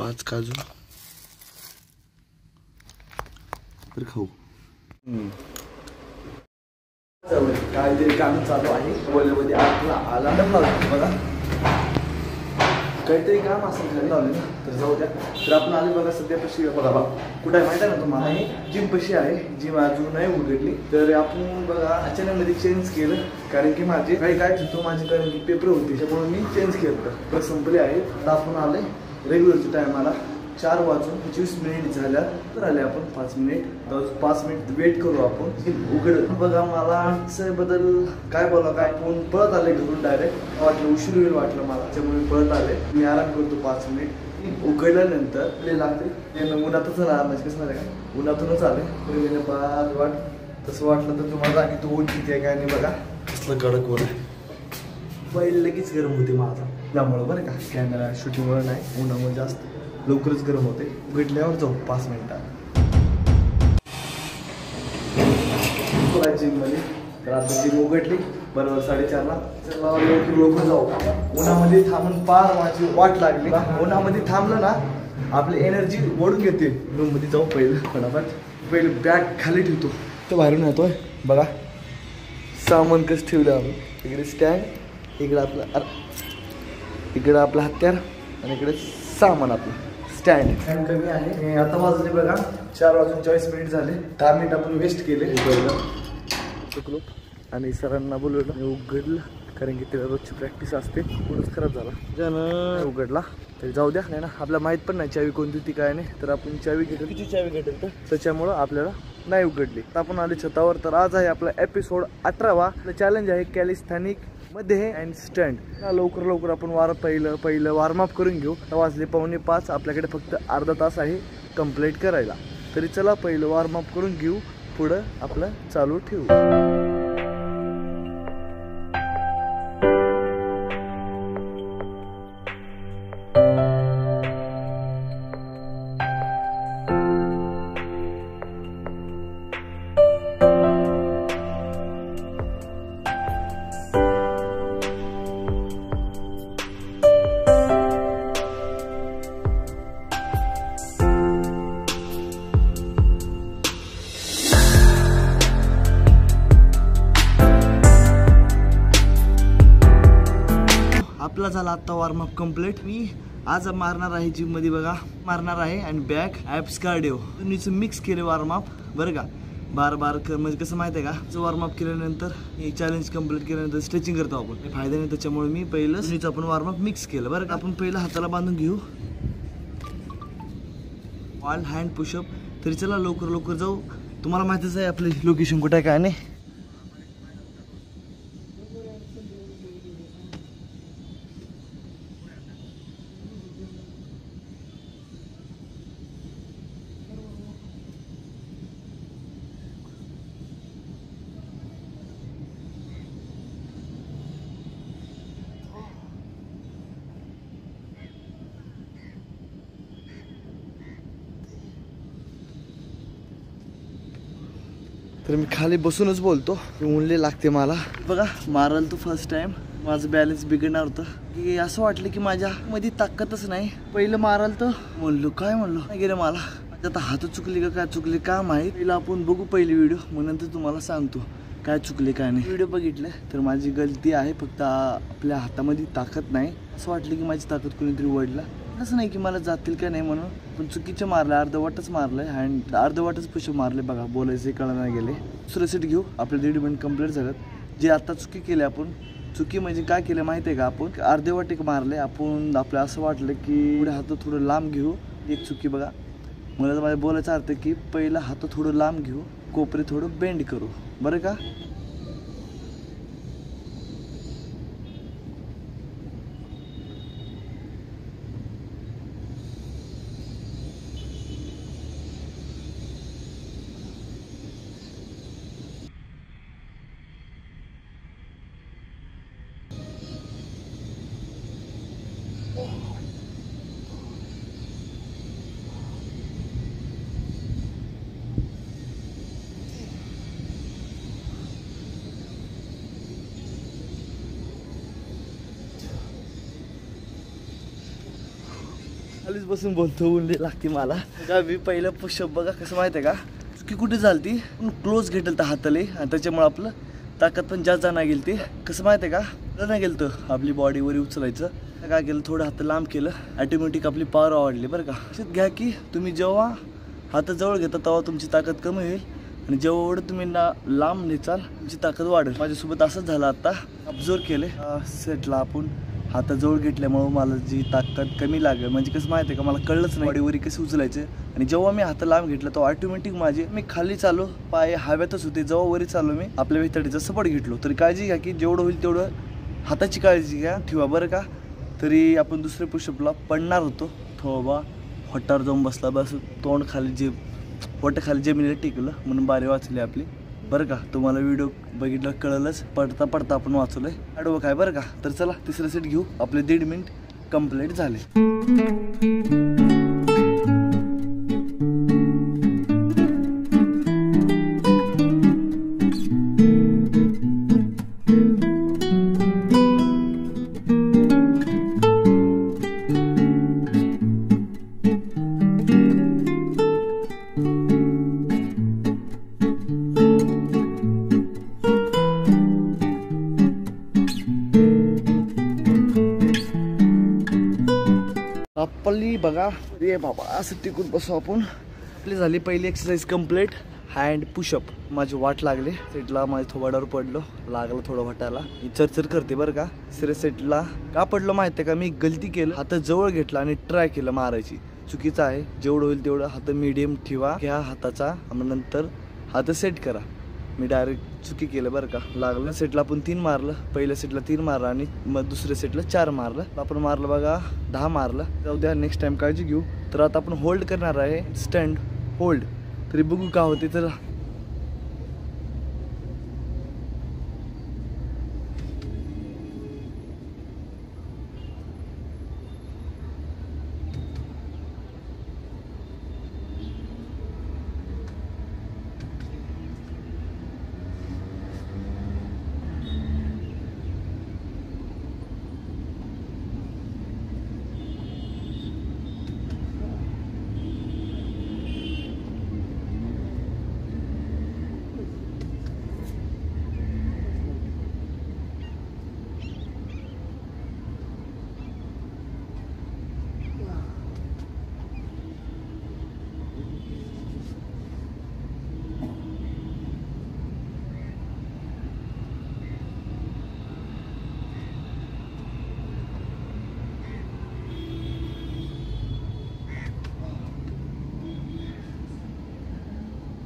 5 काजू तर खाऊ. काहीतरी काम चालू आहे बोलमध्ये आला बघा. काहीतरी काम असेल घरी लावले ना तर जाऊ द्या. तर आपण आले बघा सध्या पशी बघा कुठे आहे माहिती आहे ना तुम्हाला. जिम पशी आहे. जिम अजून नाही उघडली तर आपण बघा अचानक मध्ये चेंज केलं कारण की माझे काही काय होतो माझे कारण की पेपर होते त्यामुळे मी चेंज केलं तर संपले आहे. तर आपण आले रेग्युलरच्या टायमाला 4:25 झाल्या तर आले आपण 5 मिनिट वेट करू आपण उघड. बघा मला बदल काय बोला काय कोण पळत आले घरून डायरेक्ट वाटलं उशीर होईल वाटलं मला त्यामुळे पळत आले. मी आराम करतो 5 मिनिट उघडल्यानंतर ते लागते उन्हातच राहणार म्हणजे कसं नाही का उन्हातूनच आले तरी वाट तसं वाटलं तर तुम्हाला आणि तो ऊन किती आहे काय नाही बघा कसलं कडक ऊन आहे. पहिले लगेच गरम होते माझा त्यामुळं बरं का कॅमेरा शूटिंगमुळे नाही उन्हामुळे जास्त लवकरच गरम होते. उघडल्यावर जाऊ 5 मिनिटात जिम मध्ये. तर आता जिम उघडली बरोबर 4:30ला. चला लवकर जाऊ. उन्हामध्ये थांबून पार माझी वाट लागली. उन्हामध्ये थांबलं ना आपली एनर्जी ओढून घेते. रूम मध्ये जाऊ पहिले बॅग खाली ठेवतो तो बाहेरून येतोय बघा. सामान कसं ठेवलं आपण इकडे स्टँड इकडे आपलं हत्यार आणि इकडे सामान आपलं स्टँड कमी आहे. आता वाजले बघा 4:40 झाले. 10 मिनिट आपण वेस्ट केले चुकलो आणि सरांना बोलवलं उघडलं कारण की त्याला रोजची प्रॅक्टिस असते. पूर्णच खराब झाला त्यानं उघडला तरी जाऊ द्या. नाही ना आपल्याला माहीत पण नाही चावी कोणती ती काय नाही तर आपण चावी घेतली किती चावी घेतली तर त्याच्यामुळं आपल्याला नाही उघडली. तर आपण आले छतावर. तर आज आहे आपला एपिसोड 18वा. आपलं चॅलेंज आहे कॅलिस्थॅनिक मध्ये अँड स्टँड. लवकर आपण पहिलं वॉर्मअप करून घेऊ. वाजले 4:45 आपल्याकडे फक्त अर्धा तास आहे कंप्लीट करायला. तरी चला पहिलं वॉर्मअप करून घेऊ पुढं आपलं चालू ठेवू. आपला झाला आता वॉर्मअप कंप्लीट. मी आज मारणार आहे जिम मध्ये बघा मारणार आहे आणि बॅक ॲप्स कार्डिओ दोन्हीचं मिक्स केले वॉर्मअप बरं का. बार म्हणजे कसं माहिती आहे का वॉर्मअप केल्यानंतर हे चॅलेंज कंप्लीट केल्यानंतर स्ट्रेचिंग करतो आपण फायदा नाही त्याच्यामुळे मी पहिलं दोन्हीचं आपण वॉर्मअप मिक्स केलं बरं का. आपण पहिलं हाताला बांधून घेऊ ऑल हँड पुशअप. तरी चला लवकर जाऊ. तुम्हाला माहितीच आहे आपली लोकेशन कुठे आहे काय नाही. तर मी खाली बसूनच बोलतो ऊनले लागते मला बघा. माराल तो फर्स्ट टाइम माझं बॅलन्स बिघडणार होतं की असं वाटलं की माझ्या मध्ये ताकदच नाही. पहिलं माराल तर म्हणलो नाही गेलं मला. आता हात चुकली का काय चुकले का माहीत. पहिला आपण बघू पहिली व्हिडिओ मग नंतर तुम्हाला सांगतो काय चुकले काय नाही. व्हिडिओ बघितलं तर माझी गलती आहे फक्त आपल्या हातामध्ये ताकद नाही. असं वाटलं की माझी ताकद कोणीतरी वडला. असं नाही की मला जातील का नाही म्हणून पण चुकीचं मारलं अर्धवटच मारलंय अँड अर्धवटच पुशअप मारले बघा. बोलायचे कळलं नाही गेले. दुसरं सेट घेऊ. आपले 1.5 मिनिट कंप्लीट झालं. जे आता चुकी केली आपण चुकी म्हणजे काय केलं माहिती आहे का आपण अर्धवट एक मारले आपण. आपलं असं वाटलं की पुढे हात थोडं लांब घेऊ. एक चुकी बघा. मला तर माझ्या बोलायचा अर्थ की पहिला हात थोडं लांब घेऊ कोपरे थोडं बेंड करू बरं का. खालीच बसून बोलतो, उलटी लागते मला का. मी पहिलं पुशअप बघा कसं माहिती आहे का, की कुठे झालती क्लोज घेतलं तर हाताले आणि त्याच्यामुळे आपलं ताकद पण जास्त नाही गेली. ती कसं माहिती आहे का, नाही गेलं तर आपली बॉडी वरी उचलायचं काय केलं, थोडं हात लांब केलं, ऑटोमॅटिक आपली पॉवर वाढली बरं का. लक्षात घ्या की तुम्ही जेव्हा हात जवळ घेता तेव्हा तुमची ताकद कमी होईल आणि जेवढं तुम्ही लांब नेचाल तुमची ताकद वाढेल. माझ्यासोबत असंच झालं, आता ऑब्झर्व केले सेटला आपण हात जवळ घेतल्यामुळं मला जी ताकद कमी लागेल, म्हणजे कसं माहिती आहे का, मला कळलंच नाही बॉडीवरी कसं उचलायचं. आणि जेव्हा मी हात लांब घेतला तो ऑटोमॅटिक मी खाली चालू, पाय हव्यातच होते, जेव्हा वरी चालू मी आपल्या वितडीचा सपोर्ट घेतलो. तरी काळजी घ्या की जेवढं होईल तेवढं हाताची काळजी घ्या ठेवा बरं का. तरी आपण दुसऱ्या पुशअपला पडणार होतो, थोबा होटार जाऊन बसला, बस तोंड खाली खाली जमिनीला टेकलं म्हणून बारी वाचली आपली बरं का. तुम्हाला व्हिडिओ बघितलं कळलंच, पडता पडता आपण वाचवलंय आडवं काय बरं का. तर चला तिसरं सेट घेऊ, आपले 1.5 मिनिट कंप्लीट झाले. आपली बघा रे बाबा, असं टिकून बसू आपण. आपली झाली पहिली एक्सरसाइज कंप्लीट, हँड पुशअप. माझी वाट लागली सेटला, माझ्या थोबाडावर पडलो, लागलं थोडं वाटायला, चरचर करते बरं का. तिसऱ्या सेटला का पडलो माहिती आहे का, मी गलती केलं, हात जवळ घेतला आणि ट्राय केलं मारायची. चुकीचं आहे, जेवढं होईल तेवढं हात मीडियम ठेवा, घ्या हाताचा आणि नंतर हात सेट करा. मी डायरेक्ट चुकी केलं बरं का. लागलं सेटला आपण 3 मारलं, पहिल्या सेटला 3 मारलं आणि मग दुसऱ्या सेटला 4 मारलं. आपण मारलं बघा 10 मारलं. जाऊ द्या, नेक्स्ट टाइम काळजी घेऊ. तर आता आपण होल्ड करणार आहे, स्टँड होल्ड. तरी बघू का होते. तर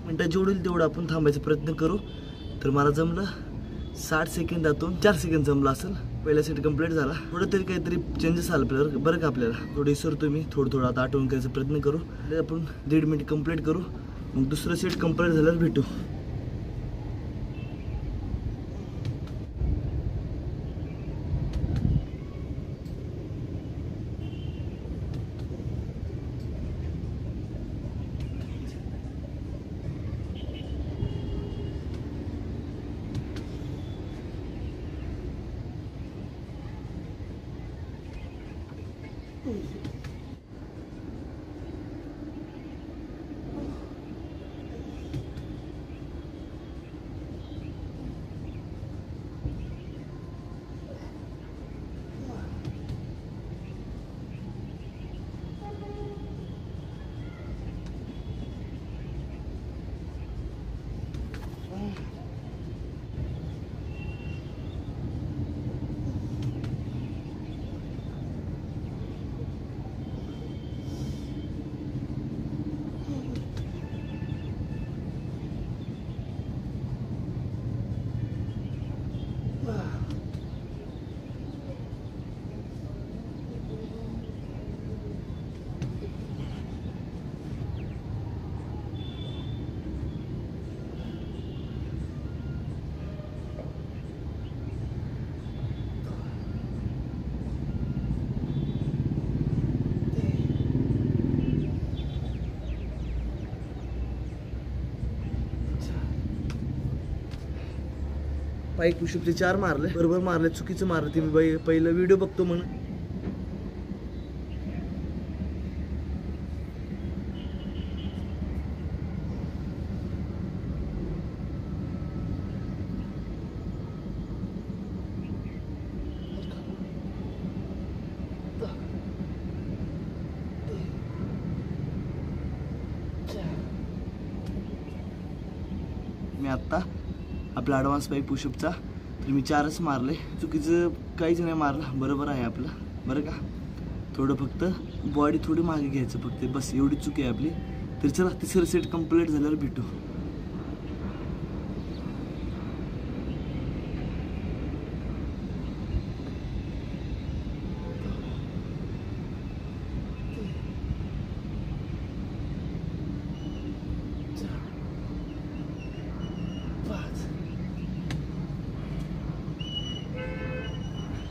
मिनटं जेवढील तेवढं आपण थांबायचा प्रयत्न करू. तर मला जमलं 60 सेकंदातून 4 सेकंद जमलं असेल. पहिला सेट कंप्लीट झाला. थोडं तरी काहीतरी चेंजेस आलं आपल्याला बरं का. आपल्याला थोडं विसरतो मी, थोडं आता आठवण करायचा प्रयत्न करू. आपण 1.5 मिनिट कंप्लीट करू, मग दुसरं सेट कंप्लीट झाल्यावर भेटू. बाईक पुशअपचे 4 मारले, बरोबर मारले, चुकीचं मारलं ते मी पहिलं व्हिडिओ बघतो म्हणून. आत्ता आपला ॲडव्हान्स पाईप पुशअपचा. तर मी 4च मारले, चुकीचं काहीच नाही मारलं, बरोबर आहे आपलं बरं का. थोडं फक्त बॉडी थोडी मागे घ्यायचं फक्त, बस एवढी चुकी आहे आपली. तर चला तिसरं सेट कंप्लीट झाल्यावर भेटू.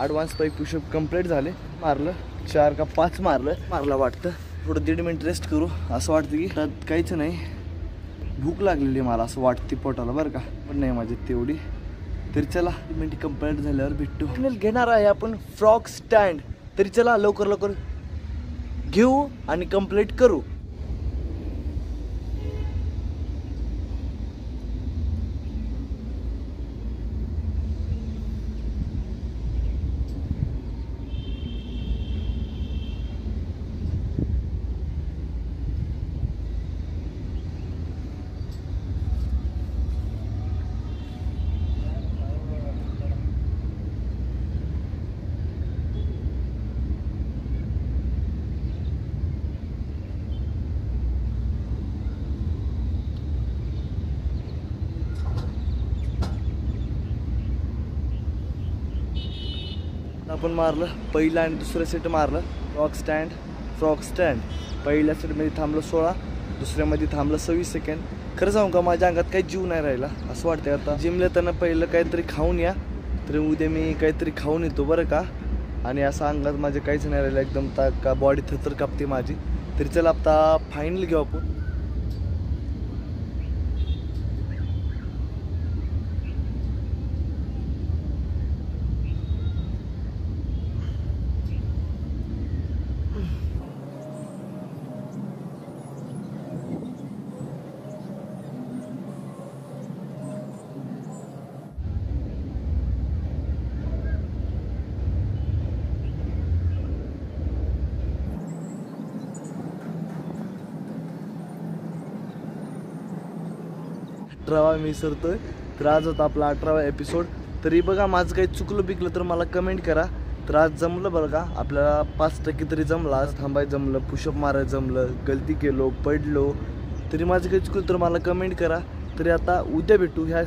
ॲडव्हान्स पाईप पुशअप कंप्लीट झाले, मारलं 4 का 5 मारलं वाटतं. थोडं 1.5 मिनिट रेस्ट करू असं वाटतं की त्यात काहीच नाही. भूक लागलेली मला असं वाटते पोटाला बरं का, पण नाही माझी तेवढी. तरी चला 1 मिनिट कंप्लीट झाल्यावर भेटू. घेणार आहे आपण फ्रॉग स्टँड. तरी चला लवकर घेऊ आणि कंप्लीट करू. आपण मारलं पहिला आणि दुसरं सेट मारलं फ्रॉग स्टँड. पहिल्या सेटमध्ये थांबलं 16, दुसऱ्यामध्ये थांबलं 26 सेकंड. खरं सांगू का माझ्या अंगात काही जीव नाही राहिला असं वाटतं. आता जिमला त्यांना पहिलं काहीतरी खाऊन या, तर उद्या मी काहीतरी खाऊन येतो बरं का. आणि असं अंगात माझे काहीच नाही राहिलं, एकदम का बॉडी थरथर कापते माझी. तरी चला आता फायनल घेऊ आपण. मी विसरतोय. तर आज होता आपला 18वा एपिसोड. तरी बघा माझं काही चुकलं बिकलं तर मला कमेंट करा. तर आज जमलं बरं का, आपल्याला 5% तरी जमलं. आज थांबायचं जमलं, पुशअप मारायचं जमलं, गलती केलो, पडलो, तरी माझं काही चुकलं तर मला कमेंट करा. तरी आता उद्या भेटू ह्या